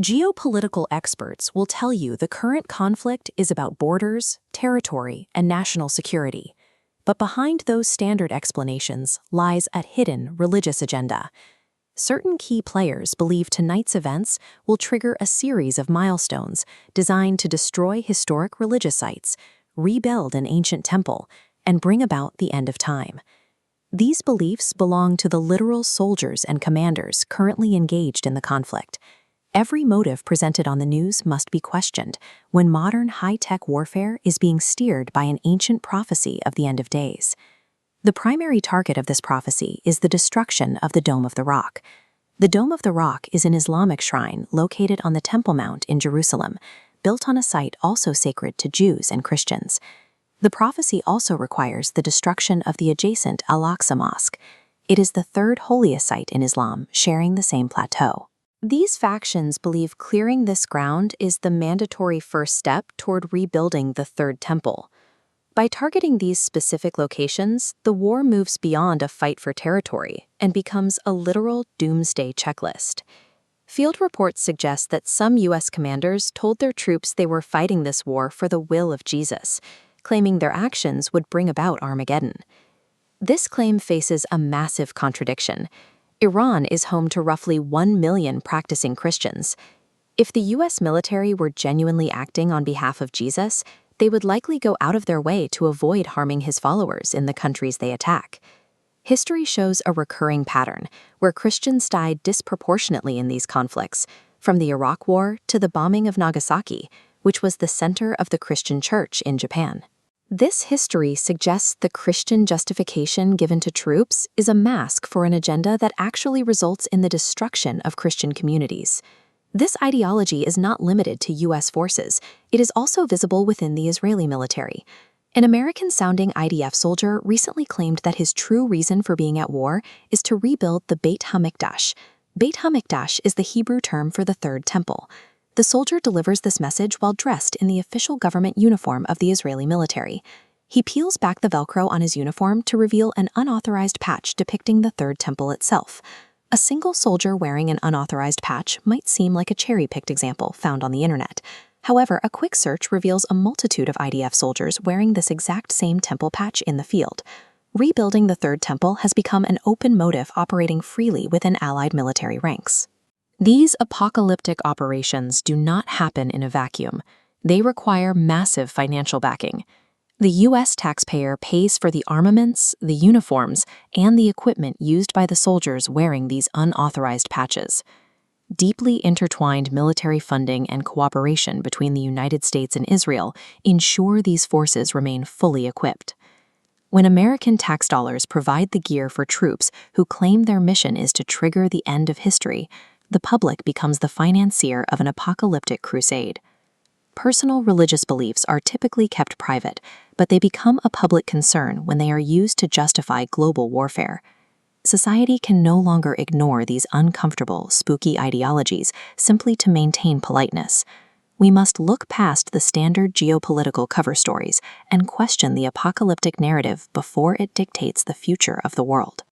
Geopolitical experts will tell you the current conflict is about borders, territory, and national security. But behind those standard explanations lies a hidden religious agenda. Certain key players believe tonight's events will trigger a series of milestones designed to destroy historic religious sites, rebuild an ancient temple, and bring about the end of time. These beliefs belong to the literal soldiers and commanders currently engaged in the conflict. Every motive presented on the news must be questioned when modern high-tech warfare is being steered by an ancient prophecy of the end of days. The primary target of this prophecy is the destruction of the Dome of the Rock. The Dome of the Rock is an Islamic shrine located on the Temple Mount in Jerusalem, built on a site also sacred to Jews and Christians. The prophecy also requires the destruction of the adjacent Al-Aqsa Mosque. It is the third holiest site in Islam, sharing the same plateau. These factions believe clearing this ground is the mandatory first step toward rebuilding the Third Temple. By targeting these specific locations, the war moves beyond a fight for territory and becomes a literal doomsday checklist. Field reports suggest that some U.S. commanders told their troops they were fighting this war for the will of Jesus, claiming their actions would bring about Armageddon. This claim faces a massive contradiction. Iran is home to roughly 1 million practicing Christians. If the U.S. military were genuinely acting on behalf of Jesus, they would likely go out of their way to avoid harming his followers in the countries they attack. History shows a recurring pattern where Christians died disproportionately in these conflicts, from the Iraq War to the bombing of Nagasaki, which was the center of the Christian church in Japan. This history suggests the Christian justification given to troops is a mask for an agenda that actually results in the destruction of Christian communities. This ideology is not limited to U.S. forces. It is also visible within the Israeli military. An American-sounding IDF soldier recently claimed that his true reason for being at war is to rebuild the Beit HaMikdash. Beit HaMikdash is the Hebrew term for the Third Temple. The soldier delivers this message while dressed in the official government uniform of the Israeli military. He peels back the Velcro on his uniform to reveal an unauthorized patch depicting the Third Temple itself. A single soldier wearing an unauthorized patch might seem like a cherry-picked example found on the internet. However, a quick search reveals a multitude of IDF soldiers wearing this exact same temple patch in the field. Rebuilding the Third Temple has become an open motive operating freely within Allied military ranks. These apocalyptic operations do not happen in a vacuum. They require massive financial backing. The U.S. taxpayer pays for the armaments, the uniforms, and the equipment used by the soldiers wearing these unauthorized patches. Deeply intertwined military funding and cooperation between the United States and Israel ensure these forces remain fully equipped. When American tax dollars provide the gear for troops who claim their mission is to trigger the end of history, the public becomes the financier of an apocalyptic crusade. Personal religious beliefs are typically kept private, but they become a public concern when they are used to justify global warfare. Society can no longer ignore these uncomfortable, spooky ideologies simply to maintain politeness. We must look past the standard geopolitical cover stories and question the apocalyptic narrative before it dictates the future of the world.